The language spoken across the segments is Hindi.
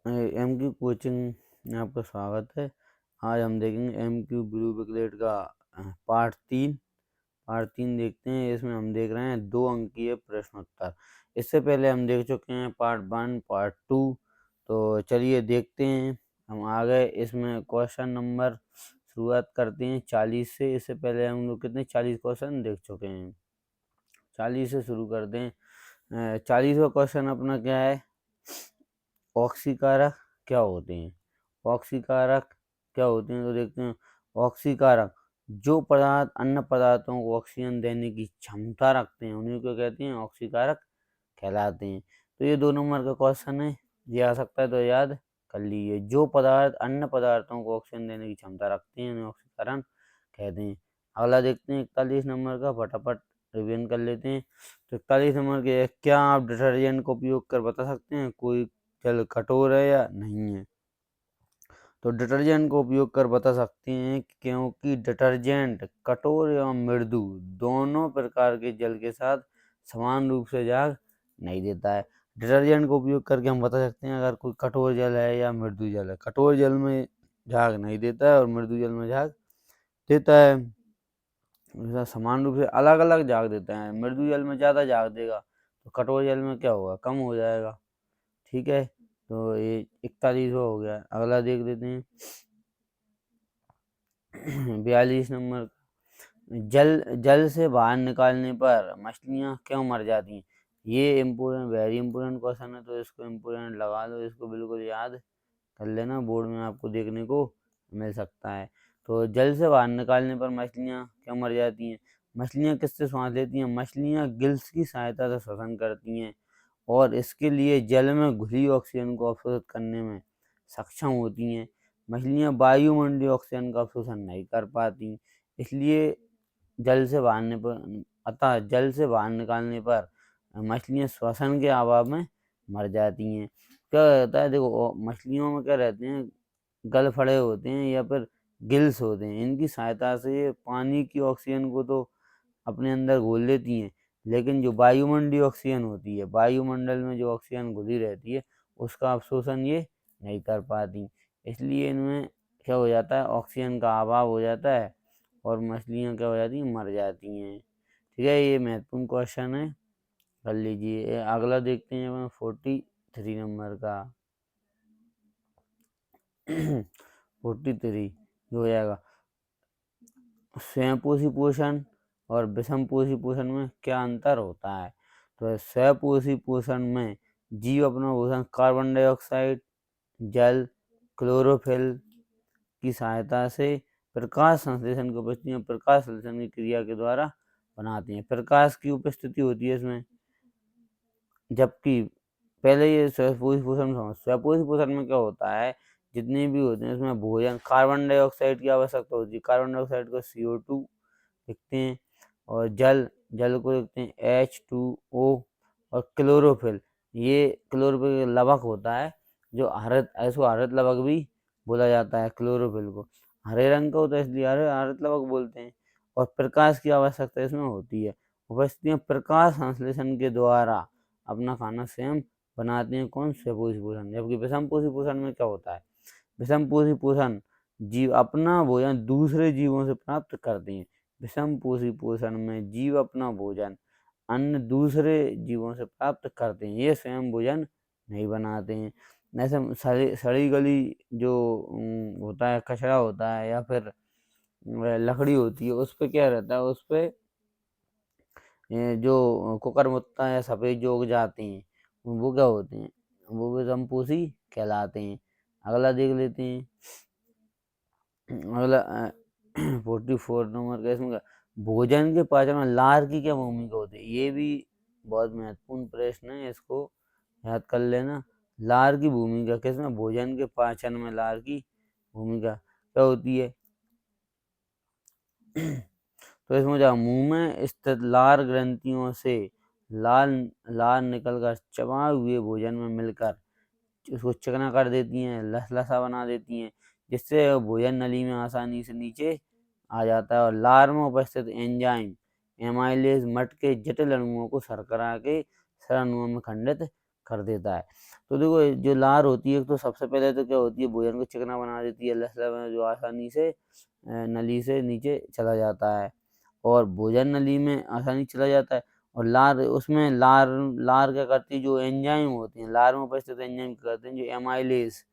एमक्यू कोचिंग में आपका स्वागत है। आज हम देखेंगे एमक्यू ब्लू बुकलेट का पार्ट 3 देखते हैं। इसमें हम देख रहे हैं 2 अंकीय प्रश्नोत्तर। इससे पहले हम देख चुके हैं पार्ट 1 पार्ट 2। तो चलिए देखते हैं। हम आ गए इसमें क्वेश्चन नंबर शुरुआत करते हैं 40 से। इससे पहले हम लोग कितने 40 क्वेश्चन देख चुके हैं। 40 से शुरू करते हैं। 40वां क्वेश्चन अपना क्या है, ऑक्सीकारक क्या होते हैं। ऑक्सीकारक क्या होते हैं तो देखते हैं। ऑक्सीकारक जो पदार्थ अन्य पदार्थों को ऑक्सीजन देने की क्षमता रखते हैं उन्हीं को कहते हैं ऑक्सीकारक कहलाते हैं। तो ये 2 नंबर का क्वेश्चन है, ये आ सकता है तो याद कर लीजिए। जो पदार्थ अन्य पदार्थों को ऑक्सीजन देने की क्षमता रखते हैं उन्हें ऑक्सीकरण कहते हैं। अगला देखते हैं 41 नंबर का, फटाफट रिवीजन कर लेते हैं। तो 41 नंबर के, क्या आप डिटर्जेंट का उपयोग कर बता सकते हैं कोई जल कठोर है या नहीं है। तो डिटर्जेंट का उपयोग कर बता सकते हैं क्योंकि डिटर्जेंट कठोर एवं मृदु दोनों प्रकार के जल के साथ समान रूप से झाग नहीं देता है। डिटर्जेंट का उपयोग करके हम बता सकते हैं अगर कोई कठोर जल है या मृदु जल है। कठोर जल में झाग नहीं देता है और मृदु जल में झाग देता है। ऐसा समान रूप से अलग अलग झाग देता है। मृदु जल में ज़्यादा झाग देगा तो कठोर जल में क्या होगा, कम हो जाएगा। ठीक है, तो ये 41 हो गया। अगला देख लेते हैं 42 नंबर। जल से बाहर निकालने पर मछलियाँ क्यों मर जाती हैं। ये इम्पोर्टेंट, वेरी इम्पोर्टेंट क्वेश्चन है, तो इसको इम्पोर्टेंट लगा लो, इसको बिल्कुल याद कर लेना, बोर्ड में आपको देखने को मिल सकता है। तो जल से बाहर निकालने पर मछलियाँ क्यों मर जाती हैं। मछलियाँ किससे सांस लेती हैं। मछलियाँ गिल्स की सहायता से श्वसन करती हैं और इसके लिए जल में घुली ऑक्सीजन को अवशोषित करने में सक्षम होती हैं। मछलियाँ वायुमंडलीय ऑक्सीजन का अवशोषण नहीं कर पाती, इसलिए जल से बाहर निकालने पर मछलियाँ श्वसन के अभाव में मर जाती हैं। क्या रहता है, देखो मछलियों में क्या रहते हैं, गल फड़े होते हैं या फिर गिल्स होते हैं। इनकी सहायता से ये पानी की ऑक्सीजन को तो अपने अंदर घोल लेती हैं, लेकिन जो वायुमंडलीय ऑक्सीजन होती है, वायुमंडल में जो ऑक्सीजन घुली रहती है उसका अवशोषण ये नहीं कर पाती, इसलिए इनमें क्या हो जाता है, ऑक्सीजन का अभाव हो जाता है और मछलियाँ क्या हो जाती हैं, मर जाती हैं। ठीक है, ये महत्वपूर्ण क्वेश्चन है, कर लीजिए। अगला देखते हैं अपन 43 नंबर का। 43 हो जाएगा, स्वयंपोषी पोषण और विषमपोषी पोषण में क्या अंतर होता है। तो स्वयंपोषी पोषण में जीव अपना पोषण कार्बन डाइऑक्साइड, जल, क्लोरोफिल की सहायता से प्रकाश संश्लेषण की उपस्थिति में प्रकाश संश्लेषण की क्रिया के द्वारा बनाते हैं। प्रकाश की उपस्थिति होती है इसमें, जबकि पहले ये स्वयंपोषी पोषण में क्या होता है, जितने भी होते हैं उसमें भोजन, कार्बन डाइऑक्साइड की आवश्यकता होती है। कार्बन डाइऑक्साइड को CO2 लिखते हैं और जल को लिखते हैं H2O। और क्लोरोफिल, ये क्लोरोफिल लवक होता है जो इसको हरित लवक भी बोला जाता है। क्लोरोफिल को हरे रंग का होता है इसलिए हरित लवक बोलते हैं। और प्रकाश की आवश्यकता इसमें होती है। उपस्थिति में प्रकाश संश्लेषण के द्वारा अपना खाना स्वयं बनाते हैं। कौन, स्वयंपोषी पोषण। जबकि विषमपोषी पोषण में क्या होता है, विषमपोषी पोषण जीव अपना भोजन दूसरे जीवों से प्राप्त करते हैं। विषमपोषी पोषण में जीव अपना भोजन अन्य दूसरे जीवों से प्राप्त करते हैं, ये स्वयं भोजन नहीं बनाते हैं। ऐसे सड़ी गली जो होता है, कचरा होता है या फिर लकड़ी होती है, उस पे क्या रहता है, उस पे जो कुकरमुत्ता या सफ़ेद जो उग जाते हैं वो क्या होते हैं, वो विषमपोषी कहलाते हैं। अगला देख लेते हैं। अगला 44 नंबर का, इसमें भोजन के पाचन में लार की क्या भूमिका होती है। ये भी बहुत महत्वपूर्ण प्रश्न है, इसको याद कर लेना। लार की भूमिका किसमें, भोजन के पाचन में लार की भूमिका क्या होती है। तो इसमें जो मुंह में स्थित लार ग्रंथियों से लार निकलकर चबाए हुए भोजन में मिलकर उसको चिकना कर देती हैं, लसलसा बना देती हैं, जिससे भोजन नली में आसानी से नीचे आ जाता है। और लार में उपस्थित एंजाइम एमाइलेज मट के जटिल अणुओं को शर्करा के सरल अणुओं में खंडित कर देता है। तो देखो जो लार होती है तो सबसे पहले तो क्या होती है, भोजन को चिकना बना देती है, लसला में जो आसानी से नली से नीचे चला जाता है और भोजन नली में आसानी चला जाता है। और लार उसमें लार लार क्या करती है, जो एंजाइम होती हैं लार में उपस्थित एंजाइम क्या करते हैं, जो एमाइलेज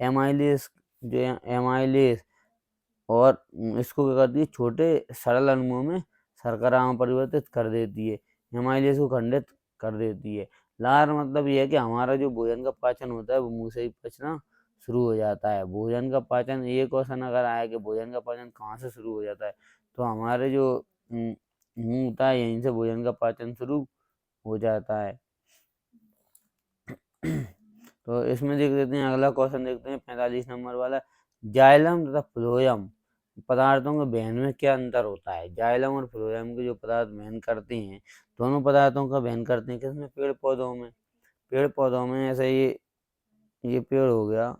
एमाइलेज जो एमाइलेज और इसको क्या करती है, छोटे सरल अणुओं में शर्करा में परिवर्तित कर देती है, एमाइलेज को खंडित कर देती है। लार मतलब ये है कि हमारा जो भोजन का पाचन होता है वो मुंह से ही पचना शुरू हो जाता है। भोजन का पाचन, ये क्वेश्चन अगर आया कि भोजन का पाचन कहाँ से शुरू हो जाता है, तो हमारे जो मुंह होता है यहीं से भोजन का पाचन शुरू हो जाता है। तो इसमें देख लेते हैं, अगला क्वेश्चन देखते हैं 45 नंबर वाला, जाइलम तथा फ्लोएम पदार्थों के वहन में क्या अंतर होता है। जाइलम और फ्लोएम के जो पदार्थ वहन करते हैं, दोनों पदार्थों का वहन करते हैं किसमें, पेड़ पौधों में। पेड़ पौधों में ऐसे ये पेड़ हो गया,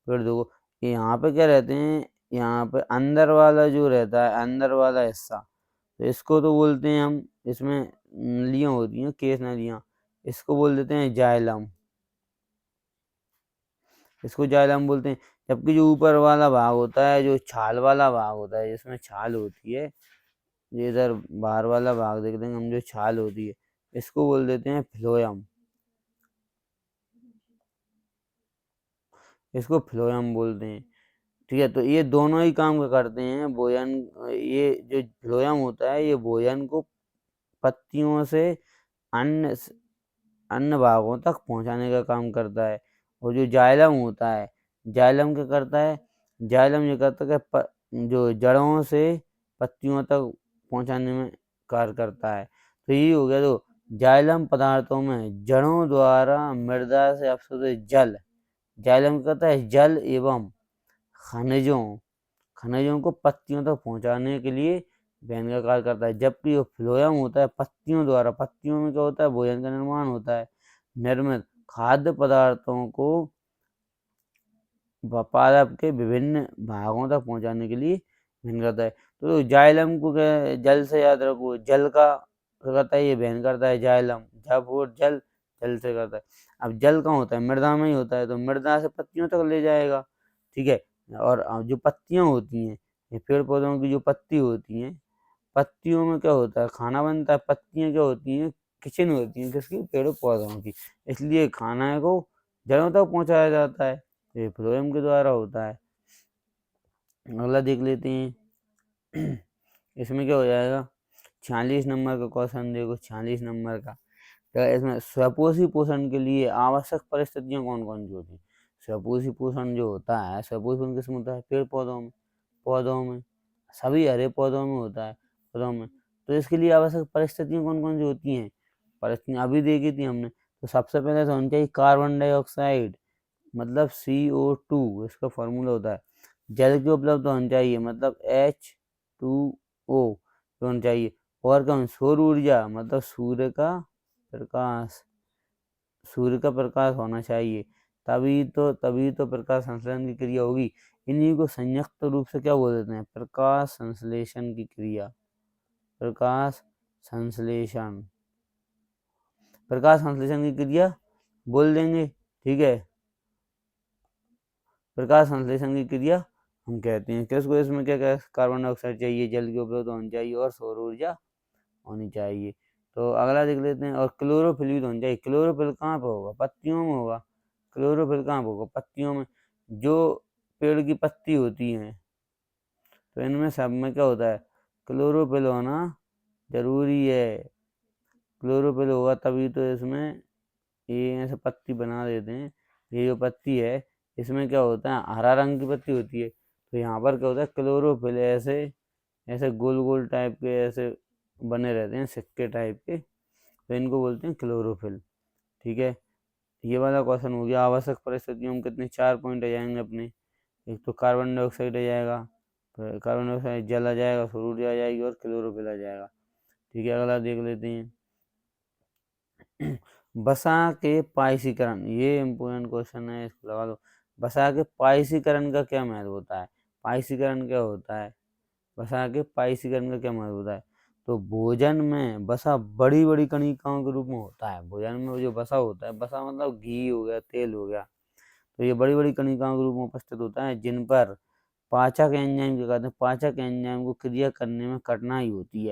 पेड़ देखो यहाँ पे क्या रहते हैं, यहाँ पे अंदर वाला जो रहता है, अंदर वाला हिस्सा, तो इसको तो बोलते हैं हम, इसमें नलियाँ होती हैं, केस नलियाँ, इसको बोल देते हैं जाइलम, इसको जाइलम बोलते हैं। जबकि जो ऊपर वाला भाग होता है, जो छाल वाला भाग होता है, जिसमें छाल होती है, ये इधर बाहर वाला भाग देख देंगे हम, जो छाल होती है, इसको बोल देते हैं फ्लोएम, इसको फ्लोएम बोलते हैं। ठीक है, तो ये दोनों ही काम करते हैं भोजन, ये जो फ्लोएम होता है ये भोजन को पत्तियों से अन्य अन्य भागों तक पहुंचाने का काम करता है। और जो जाइलम होता है, जाइलम क्या करता है, जाइलम ये करता है कि जो जड़ों से पत्तियों तक पहुंचाने में कार्य करता है। तो ये हो गया, तो जाइलम पदार्थों में जड़ों द्वारा मृदा से अपसृत जल, जाइलम कहता है जल एवं खनिजों को पत्तियों तक पहुंचाने के लिए वहन का कार्य करता है। जबकि जो फ्लोएम होता है पत्तियों द्वारा, पत्तियों में क्या होता है, भोजन का निर्माण होता है, निर्मित खाद्य पदार्थों को पादप के विभिन्न भागों तक पहुंचाने के लिए वहन करता है। तो जाइलम को क्या, जल से याद रखो, जल का क्या करता है, ये वहन करता है जाइलम, जब और जल, जल से करता है। अब जल कहाँ होता है, मृदा में ही होता है, तो मृदा से पत्तियों तक ले जाएगा। ठीक है, और जो पत्तियां होती हैं, ये पेड़ पौधों की जो पत्ती होती हैं, पत्तियों में क्या होता है, खाना बनता है। पत्तियां क्या होती हैं, किचन होती हैं किसकी, पेड़ पौधों की, इसलिए खाना को जड़ों तक पहुंचाया जाता है, ये फ्लोएम के द्वारा होता है। अगला देख लेते हैं, इसमें क्या हो जाएगा, 46 नंबर का क्वेश्चन देखो, 46 नंबर का, तो इसमें स्वपोषी पोषण के लिए आवश्यक परिस्थितियां कौन कौन सी होती हैं। स्वपोषी पोषण जो होता है, स्वपोषी पोषण किसमें होता है, पेड़ पौधों में, पौधों में, सभी हरे पौधों में होता है, पौधों में। तो इसके लिए आवश्यक परिस्थितियां कौन कौन सी होती हैं, परिस्थितियां अभी देखी थी हमने। तो सबसे पहले तो होनी चाहिए कार्बन डाइऑक्साइड, मतलब CO2, इसका फॉर्मूला होता है। जल की उपलब्ध होनी चाहिए, मतलब H2O होनी चाहिए। और क्या, सौर ऊर्जा, मतलब प्रकाश सूर्य का प्रकाश होना चाहिए, तभी तो प्रकाश संश्लेषण की क्रिया होगी। इन्हीं को संयुक्त रूप से क्या बोल देते हैं, प्रकाश संश्लेषण की क्रिया, प्रकाश संश्लेषण, प्रकाश संश्लेषण की क्रिया बोल देंगे। ठीक है, प्रकाश संश्लेषण की क्रिया हम कहते हैं किसको, इसमें क्या क्या, कार्बन डाइऑक्साइड चाहिए, जल की उपलब्ध होनी चाहिए और सौर ऊर्जा होनी चाहिए। तो अगला देख लेते हैं, और क्लोरोफिल भी होनी चाहिए। क्लोरोफिल कहाँ पर होगा, पत्तियों में होगा। क्लोरोफिल कहाँ पर होगा, पत्तियों में, जो पेड़ की पत्ती होती हैं, तो इनमें सब में क्या होता है, क्लोरोफिल होना जरूरी है। क्लोरोफिल होगा तभी तो इसमें ये ऐसे पत्ती बना देते हैं। ये जो पत्ती है, इसमें क्या होता है, हरा रंग की पत्ती होती है, तो यहाँ पर क्या होता है, क्लोरोफिल ऐसे ऐसे गोल गोल टाइप के ऐसे बने रहते हैं, सिक्के टाइप के, तो इनको बोलते हैं क्लोरोफिल। ठीक है, ये वाला क्वेश्चन हो गया। आवश्यक परिस्थितियों में कितने, 4 पॉइंट आ जाएंगे अपने। एक तो कार्बन डाइऑक्साइड आ जाएगा, फिर कार्बन डाइऑक्साइड, जल आ जाएगा, सौर ऊर्जा आ जाएगी और क्लोरोफिल आ जाएगा। ठीक है, अगला देख लेते हैं, वसा के पाइसीकरण, ये इम्पोर्टेंट क्वेश्चन है, इसको लगा दो। वसा के पाइसीकरण का क्या महत्व होता है, पाइसीकरण क्या होता है, वसा के पाइसीकरण का क्या महत्व होता है। तो भोजन में वसा बड़ी बड़ी कणिकाओं के रूप में होता है। भोजन में जो वसा होता है, वसा मतलब घी हो गया, तेल हो गया, तो ये बड़ी बड़ी कणिकाओं के रूप में उपस्थित होता है, जिन पर पाचक एंजाइम क्या कहते हैं, पाचक एंजाइम को क्रिया करने में कठिनाई होती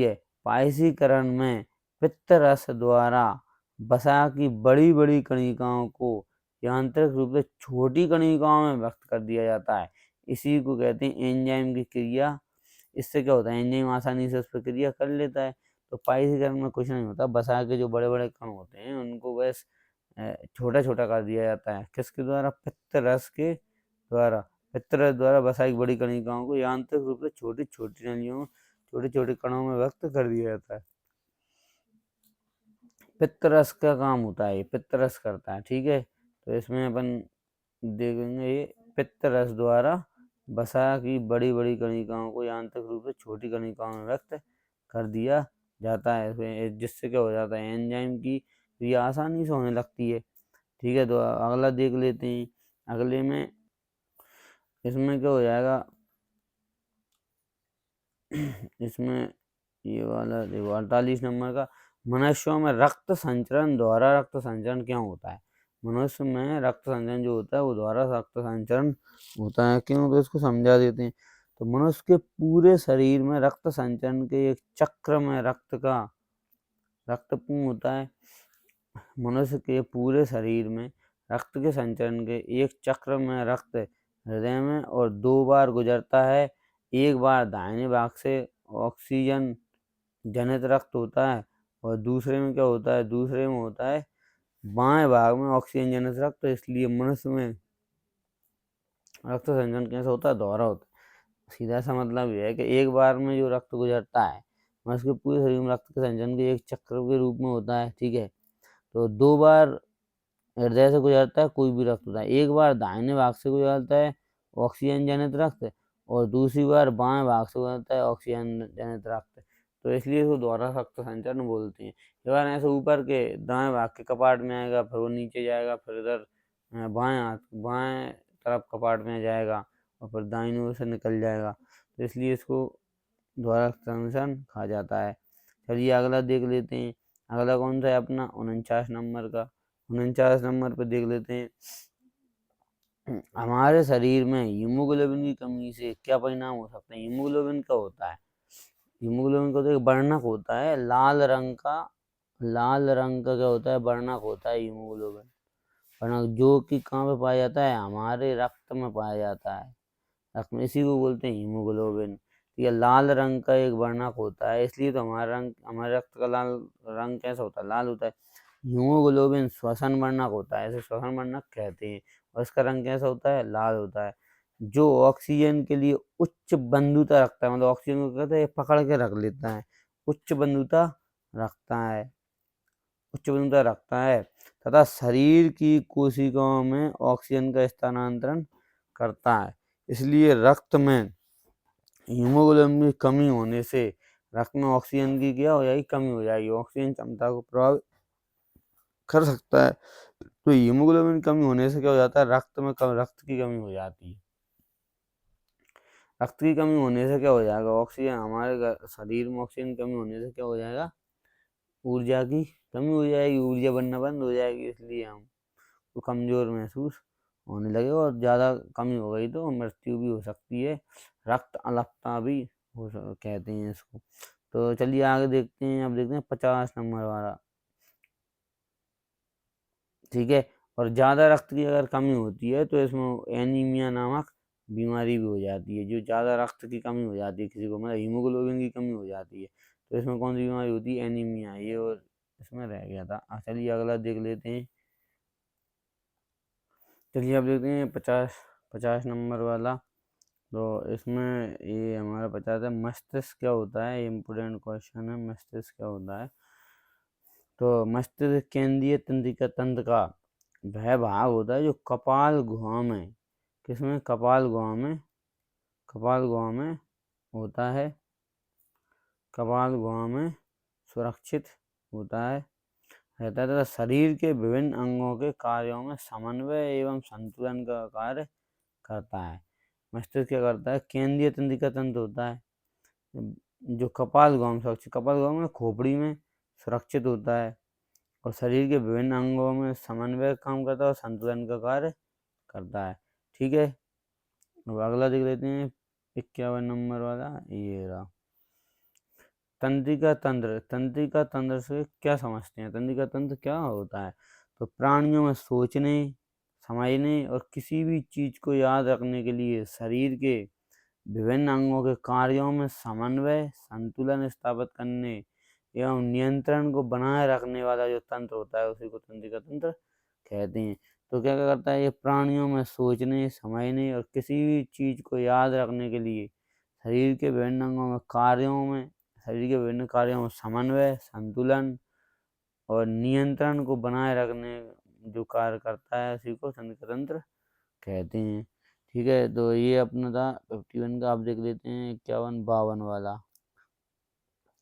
है। पायसीकरण में पित्त रस द्वारा वसा की बड़ी बड़ी कणिकाओं को यांत्रिक रूप से छोटी कणिकाओं में व्यक्त कर दिया जाता है। इसी को कहते हैं एंजाइम की क्रिया। इससे क्या होता है, एंजाइम आसानी से उस पर क्रिया कर लेता है। तो पायसीकरण में कुछ नहीं होता, वसा के जो बड़े बड़े कण होते हैं उनको बस छोटा छोटा कर दिया जाता है। किसके द्वारा? पित्त रस के द्वारा। पित्त रस द्वारा वसा की बड़ी कणिकाओं को यांत्रिक रूप से छोटी छोटी नलियों, छोटे छोटे कणों में व्यक्त कर दिया जाता है। पित्त रस का काम होता है, ये पित्त रस करता है, ठीक है। तो इसमें अपन देखेंगे ये पित्त रस द्वारा वसा की बड़ी बड़ी कणिकाओं को यांत्रिक रूप से छोटी कणिकाओं में व्यक्त कर दिया जाता है, जिससे क्या हो जाता है, एंजाइम की क्रिया आसानी से होने लगती है, ठीक है। तो अगला देख लेते हैं। अगले में इसमें क्या हो जाएगा, इसमें ये वाला देखो 48 नंबर का, मनुष्यों में रक्त संचरण द्वारा रक्त संचरण क्या होता है? मनुष्य में रक्त संचरण जो होता है वो द्वारा रक्त संचरण होता है, क्यों? तो इसको समझा देते हैं। तो मनुष्य के पूरे शरीर में रक्त संचरण के एक चक्र में रक्तपूर्ण होता है। मनुष्य के पूरे शरीर में रक्त के संचरण के एक चक्र में रक्त हृदय में और 2 बार गुजरता है। एक बार दाहिने भाग से ऑक्सीजन जनित रक्त होता है और दूसरे में क्या होता है, दूसरे में होता है बाएं भाग में ऑक्सीजन जनित रक्त। इसलिए मनुष्य में रक्त संचरण कैसे होता है? दोहरा होता है। सीधा सा मतलब यह है कि एक बार में जो रक्त गुजरता है मनुष्य के पूरे शरीर में रक्त के संचरण के एक चक्र के रूप में होता है, ठीक है। तो 2 बार हृदय से गुजरता है कोई भी रक्त होता है, एक बार दाहिने भाग से गुजरता है ऑक्सीजन जनित रक्त और दूसरी बार बाएं भाग से गुजरता है ऑक्सीजन जनित रक्त। तो इसलिए इसको दोहरा रक्त संचरण बोलते हैं। एक बार ऐसे ऊपर के दाएं भाग के कपाट में आएगा, फिर वो नीचे जाएगा, फिर इधर बाएं तरफ कपाट में जाएगा और फिर दाहिनी ओर से निकल जाएगा। तो इसलिए इसको दोहरा रक्त संचरण कहा जाता है। चलिए अगला देख लेते हैं। अगला कौन सा है अपना? 49 नंबर का। 49 नंबर पर देख लेते हैं। हमारे शरीर में हीमोग्लोबिन की कमी से क्या परिणाम हो सकते हैं? हीमोग्लोबिन का होता है, हीमोग्लोबिन का तो एक वर्णक होता है लाल रंग का क्या होता है? वर्णक होता है हीमोग्लोबिन। वर्णक जो कि कहाँ पे पाया जाता है? हमारे रक्त में पाया जाता है, रक्त में। इसी को बोलते हैं हीमोग्लोबिन। ये लाल रंग का एक वर्णक होता है, इसलिए तो हमारे रक्त का लाल रंग कैसा होता है? लाल होता है। हीमोग्लोबिन श्वसन वर्णक होता है, ऐसे श्वसन वर्णक कहते हैं, और इसका रंग कैसा होता है? लाल होता है। जो ऑक्सीजन के लिए उच्च बंधुता रखता है, मतलब ऑक्सीजन को कहते हैं पकड़ के रख लेता है, उच्च बंधुता रखता है, उच्च बंधुता रखता है तथा शरीर की कोशिकाओं में ऑक्सीजन का स्थानांतरण करता है। इसलिए रक्त में हीमोग्लोबिन की कमी होने से रक्त में ऑक्सीजन की क्या हो जाएगी? कमी हो जाएगी। ऑक्सीजन क्षमता को प्रभावित कर सकता है। तो हीमोग्लोबिन की कमी होने से क्या हो जाता है? रक्त की कमी हो जाती है। रक्त की कमी होने से क्या हो जाएगा? ऑक्सीजन हमारे शरीर में ऑक्सीजन की कमी होने से क्या हो जाएगा? ऊर्जा की कमी हो जाएगी, ऊर्जा बनना बंद हो जाएगी, इसलिए हमको कमजोर महसूस होने लगेगा और ज़्यादा कमी हो गई तो मृत्यु भी हो सकती है। रक्त अल्पता भी कहते हैं इसको। तो चलिए आगे देखते हैं। अब देखते हैं 50 नंबर वाला, ठीक है। और ज़्यादा रक्त की अगर कमी होती है तो इसमें एनीमिया नामक बीमारी भी हो जाती है। जो ज़्यादा रक्त की कमी हो जाती है किसी को, मतलब हीमोग्लोबिन की कमी हो जाती है, तो इसमें कौन सी बीमारी होती है? एनीमिया। ये और इसमें रह गया था। चलिए अगला देख लेते हैं। चलिए अब देखते हैं 50 नंबर वाला। तो इसमें ये हमारा 50 है, मस्तिष्क क्या होता है? इम्पोर्टेंट क्वेश्चन है, मस्तिष्क क्या होता है? तो मस्तिष्क केंद्रीय तंत्रिका तंत्र का वह भाग होता है जो कपाल गुहा में, किसमें? कपाल गुहा में होता है, कपाल गुहा में सुरक्षित होता है, रहता है तथा शरीर के विभिन्न अंगों के कार्यों में समन्वय एवं संतुलन का कार्य करता है। मस्तिष्क क्या करता है? केंद्रीय तंत्रिका तंत्र होता है, जो कपालगोम में खोपड़ी में सुरक्षित होता है और शरीर के विभिन्न अंगों में समन्वय काम करता है और संतुलन का कार्य करता है। ठीक है, अब अगला देख लेते हैं 51 नंबर वाला, ये रहा तंत्रिका तंत्र से क्या समझते हैं? तंत्रिका तंत्र क्या होता है? तो प्राणियों में सोचने, समझने और किसी भी चीज को याद रखने के लिए शरीर के विभिन्न अंगों के कार्यों में समन्वय, संतुलन स्थापित करने एवं नियंत्रण को बनाए रखने वाला जो तंत्र होता है उसी को तंत्रिका तंत्र कहते हैं। तो क्या क्या करता है ये? प्राणियों में सोचने, समझने और किसी भी चीज को याद रखने के लिए शरीर के विभिन्न अंगों में समन्वय, संतुलन और नियंत्रण को बनाए रखने जो कार्य करता है उसी को तंत्रिका तंत्र कहते हैं। ठीक है, तो ये अपना था 51 का। आप देख लेते हैं 52 वाला।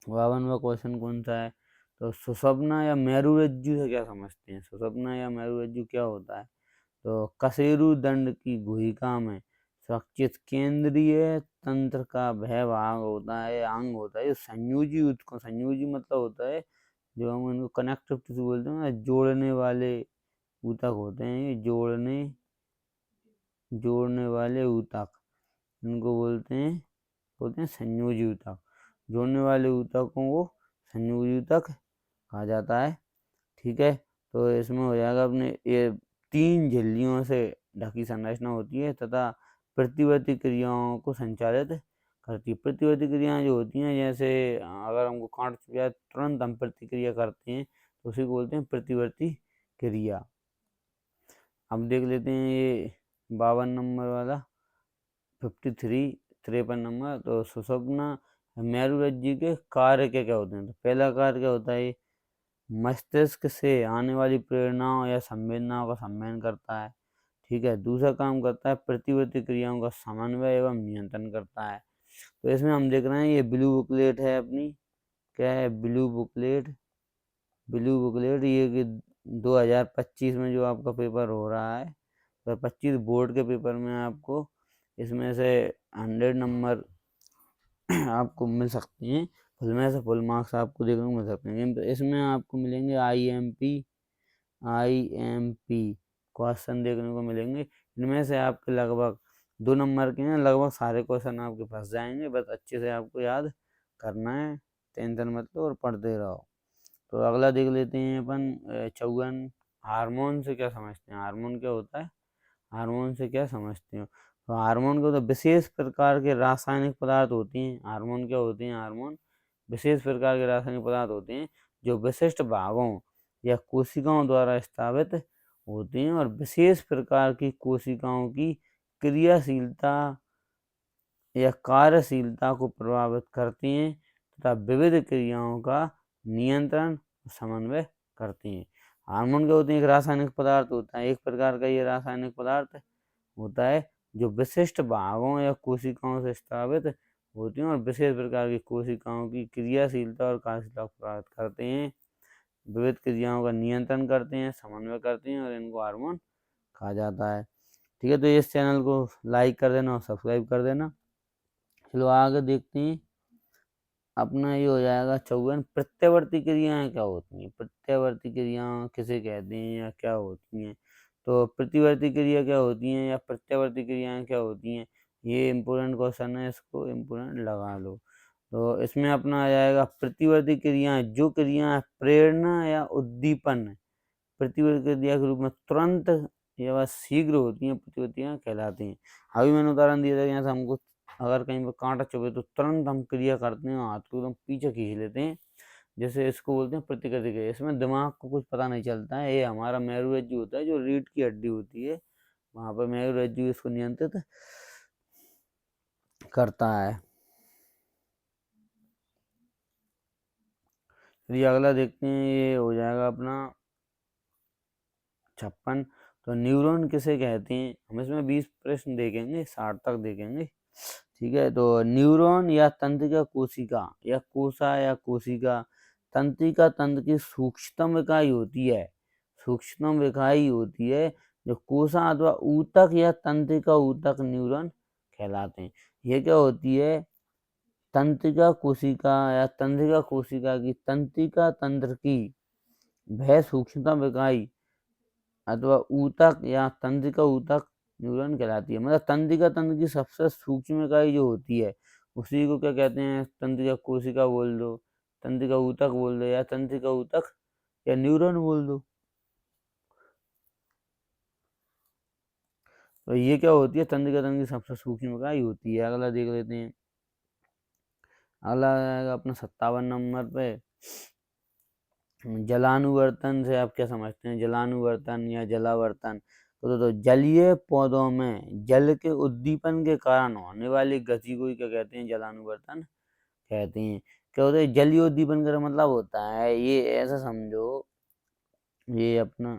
52वां क्वेश्चन कौन सा है? तो सुषुम्ना या मेरुरज्जु से क्या समझते हैं? सुषुम्ना या मेरुरज्जु क्या होता है? तो कशेरुदंड की गुहिका में सुरक्षित केंद्रीय तंत्र का वह भाग होता है, अंग होता है, संयोजी मतलब होता है जो हम इनको कनेक्टिव टिश्यू बोलते हैं ना, जोड़ने वाले ऊतक होते हैं, ये जोड़ने वाले ऊतक इनको बोलते हैं संयोजी ऊतक। जोड़ने वाले ऊतकों को संयोजी ऊतक कहा जाता है। ठीक है, तो इसमें हो जाएगा अपने ये 3 झिल्लियों से ढकी संरचना होती है तथा प्रतिवर्ती क्रियाओं को संचालित करती है। प्रतिवर्ती क्रियाएं जो होती हैं, जैसे अगर हमको कांट चुभ जाए तुरंत हम प्रतिक्रिया करते हैं तो उसी को बोलते हैं प्रतिवर्ती क्रिया। अब देख लेते हैं ये 52 नंबर वाला 53 नंबर। तो सुषुम्ना मेरुरज्जु के कार्य क्या क्या होते हैं? तो पहला कार्य क्या होता है? मस्तिष्क से आने वाली प्रेरणाओं या संवेदनाओं का सम्मेलन करता है। ठीक है, दूसरा काम करता है प्रतिवर्ती क्रियाओं का समन्वय एवं नियंत्रण करता है। तो इसमें हम देख रहे हैं ये ब्लू बुकलेट है अपनी, क्या है? ब्लू बुकलेट ये कि 2025 में जो आपका पेपर हो रहा है, तो 25 बोर्ड के पेपर में आपको इसमें से 100 नंबर आपको मिल सकते हैं, फुल में से फुल मार्क्स आपको देखने को मिल सकते हैं। तो इसमें आपको मिलेंगे IMP क्वेश्चन देखने को मिलेंगे। इनमें से आपके लगभग 2 नंबर के हैं, लगभग सारे क्वेश्चन आपके फंस जाएंगे, बस अच्छे से आपको याद करना है, टेंशन मत लो और पढ़ते रहो। तो अगला देख लेते हैं अपन 54। हार्मोन से क्या समझते हैं? हार्मोन क्या होता है? हार्मोन से क्या समझते हो? तो हार्मोन को तो विशेष प्रकार के रासायनिक पदार्थ होते हैं। हार्मोन क्या होते हैं? हार्मोन विशेष प्रकार के रासायनिक पदार्थ होते हैं जो विशिष्ट भागों या कोशिकाओं द्वारा स्थापित होते हैं और विशेष प्रकार की कोशिकाओं की क्रियाशीलता या कार्यशीलता को प्रभावित करते हैं तथा विविध क्रियाओं का नियंत्रण समन्वय करते हैं। हार्मोन क्या होते हैं? एक रासायनिक पदार्थ होता है, एक प्रकार का ये रासायनिक पदार्थ होता है जो विशिष्ट भागों या कोशिकाओं से स्थापित होती हैं और विशेष प्रकार की कोशिकाओं की क्रियाशीलता और कार्यशीलता को प्रभावित करते हैं, विविध क्रियाओं का नियंत्रण करते हैं, समन्वय करते हैं और इनको हार्मोन कहा जाता है। ठीक है, तो इस चैनल को लाइक कर देना और सब्सक्राइब कर देना। चलो आगे देखते हैं, अपना ये हो जाएगा 54। प्रत्यावर्ती क्रियाएं क्या होती हैं? प्रत्यावर्ती क्रियाएं किसे कहते हैं या क्या होती हैं? तो प्रतिवर्ती क्रिया क्या होती हैं या प्रत्यावर्ती क्रियाएं क्या होती हैं? ये इम्पोर्टेंट क्वेश्चन है, इसको इम्पोर्टेंट लगा लो। तो इसमें अपना आ जाएगा प्रतिवर्ती क्रियाएं, जो क्रियाएं प्रेरणा या उद्दीपन प्रतिवर्ती क्रिया के रूप में तुरंत या शीघ्र होती हैं, प्रतिवर्तियां कहलाती हैं। अभी मैंने उदाहरण दिया था, यहाँ से हमको अगर कहीं पर कांटा चुभे तो तुरंत हम क्रिया करते हैं, हाथ को एकदम पीछे खींच लेते हैं, जैसे इसको बोलते हैं प्रतिकृति क्रिया। इसमें दिमाग को कुछ पता नहीं चलता है, ये हमारा मेरुरज्जु होता है जो रीढ़ की हड्डी होती है, वहाँ पर मेरुरज्जु इसको नियंत्रित करता है। चलिए अगला देखते हैं, ये हो जाएगा अपना 56। तो न्यूरॉन किसे कहते हैं? हम इसमें 20 प्रश्न देखेंगे, 60 तक देखेंगे। ठीक है, तो न्यूरॉन या तंत्रिका कोशिका या कोशा या कोशिका तंत्रिका तंत्र की सूक्ष्मतम इकाई होती है, सूक्ष्मतम इकाई होती है जो कोशा अथवा ऊतक या तंत्रिका ऊतक न्यूरॉन कहलाते हैं। ये क्या होती है? तंत्रिका कोशिका या तंत्रिका कोशिका की तंत्रिका तंत्र की वह सूक्ष्मतम इकाई अथवा ऊतक या तंत्रिका ऊतक न्यूरॉन कहलाती है। मतलब तंत्रिका तंत्र की सबसे सूक्ष्म इकाई जो होती है उसी को क्या कहते हैं? तंत्रिका कोशिका बोल दो, तंत्रिका ऊतक बोल दो, या तंत्रिका ऊतक या न्यूरॉन बोल दो। तो ये क्या होती है? तंत्रिका तंत्र की सबसे सूक्ष्म इकाई होती है। अगला देख लेते हैं। अगला आएगा अपना 57 नंबर पे। जलानुवर्तन से आप क्या समझते हैं? जलानुवर्तन या जलावर्तन। तो जलीय पौधों में जल के उद्दीपन के कारण होने वाली गति को ही क्या कहते हैं? जलानुवर्तन कहते हैं। क्या होता है? जलीय उद्दीपन का मतलब होता है, ये ऐसा समझो, ये अपना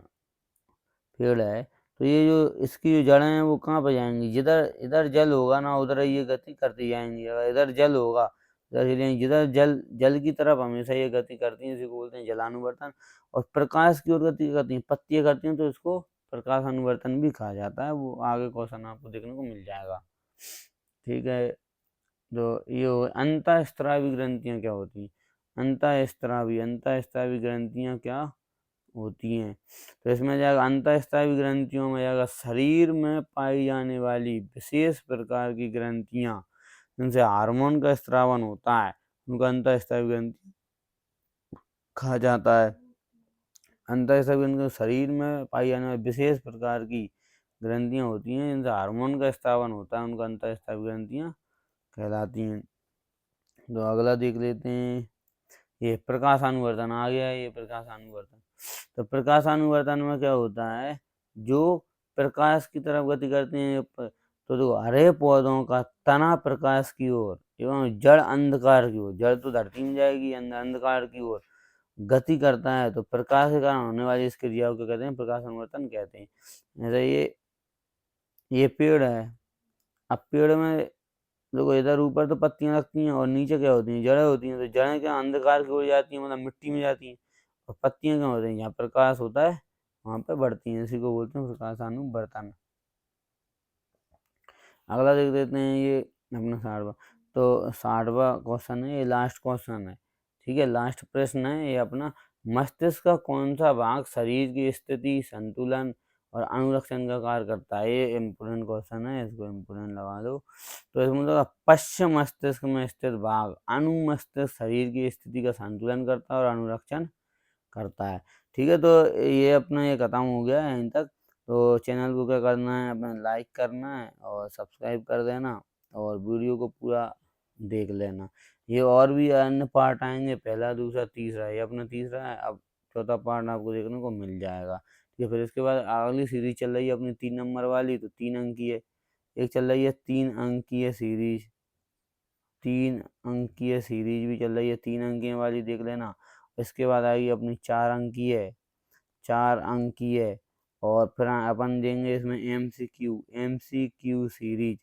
पेड़ है, तो ये जो इसकी जो जड़ें हैं वो कहाँ पे जाएंगी? जिधर इधर जल होगा ना उधर ये गति करती जाएंगी। अगर इधर जल होगा उधर चलेंगी। जिधर जल जल की तरफ हमेशा ये गति करती हैं, इसी को बोलते हैं जलानुवर्तन। और प्रकाश की ओर गति करती हैं, पत्तियां करती हैं, तो इसको प्रकाश अनुवर्तन भी कहा जाता है। वो आगे क्वेश्चन आपको देखने को मिल जाएगा। ठीक है, तो ये अंतःस्रावी ग्रंथियां क्या होती हैं? अंतःस्रावी ग्रंथियां क्या होती हैं? तो इसमें जाएगा अंतःस्रावी ग्रंथियों में जाएगा शरीर में पाई जाने वाली विशेष प्रकार की ग्रंथियां जिनसे हार्मोन का स्रावन होता है, उनको अंतःस्रावी ग्रंथि कहा जाता है। अंतःस्रावी ग्रंथियां शरीर में पाई जाने वाली विशेष प्रकार की ग्रंथियां होती हैं जिनसे हार्मोन का स्रावन होता है, उनको अंतःस्रावी ग्रंथियां कहलाती हैं। तो अगला देख लेते हैं। ये प्रकाशानुवर्तन आ गया है। ये प्रकाशानुवर्तन, तो प्रकाशानुवर्तन में क्या होता है? जो प्रकाश की तरफ गति करते हैं तो देखो, हरे पौधों का तना प्रकाश की ओर एवं जड़ अंधकार की ओर, जड़ तो धरती में जाएगी, अंधकार की ओर गति करता है, तो प्रकाश के कारण होने वाली इस क्रिया को कहते हैं? प्रकाशानुवर्तन कहते हैं। जैसे ये पेड़ है। अब पेड़ में देखो, इधर ऊपर तो पत्तियां लगती हैं और नीचे क्या होती हैं? जड़ें होती हैं। तो जड़ें क्या अंधकार की ओर जाती हैं, मतलब मिट्टी में जाती हैं। और पत्तियां क्या होती हैं? जहाँ प्रकाश होता है वहां पे बढ़ती हैं। इसी को बोलते हैं प्रकाशानुवर्तन। अगला देख देते हैं। ये अपना 60वां, तो 60वां क्वेश्चन है, ये लास्ट क्वेश्चन है। ठीक है, लास्ट प्रश्न है ये अपना। मस्तिष्क का कौन सा भाग शरीर की स्थिति, संतुलन और अनुरक्षण का कार्य करता है? ये इम्पोर्टेंट क्वेश्चन है, इसको इम्पोर्टेंट लगा दो। तो इसमें तो पश्चिम मस्तिष्क में स्थित भाग अनुमस्तिष्क शरीर की स्थिति का संतुलन करता है और अनुरक्षण करता है। ठीक है, तो ये अपना ये खत्म हो गया है यहीं तक। तो चैनल को क्या करना है? अपना लाइक करना है और सब्सक्राइब कर देना और वीडियो को पूरा देख लेना। ये और भी अन्य पार्ट आएंगे, पहला, दूसरा, तीसरा। ये अपना तीसरा है। अब चौथा पार्ट आपको देखने को मिल जाएगा। ठीक है, फिर इसके बाद अगली सीरीज चल रही है अपनी 3 नंबर वाली, तो 3 अंक की है। एक चल रही है 3 अंक की है सीरीज, 3 अंक की है सीरीज भी चल रही है, 3 अंक वाली देख लेना। इसके बाद आएगी अपनी 4 अंक की है, 4 अंक की है। और फिर अपन देंगे इसमें एमसीक्यू सीरीज।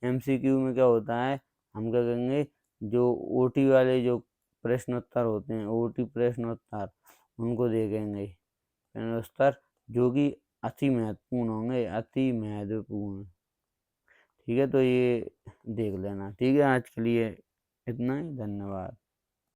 एमसीक्यू में क्या होता है? हम क्या करेंगे? जो ओटी वाले जो प्रश्नोत्तर होते हैं, ओटी प्रश्नोत्तर, उनको देखेंगे। प्रश्नोत्तर जो कि अति महत्वपूर्ण होंगे, अति महत्वपूर्ण। ठीक है, तो ये देख लेना। ठीक है, आज के लिए इतना ही। धन्यवाद।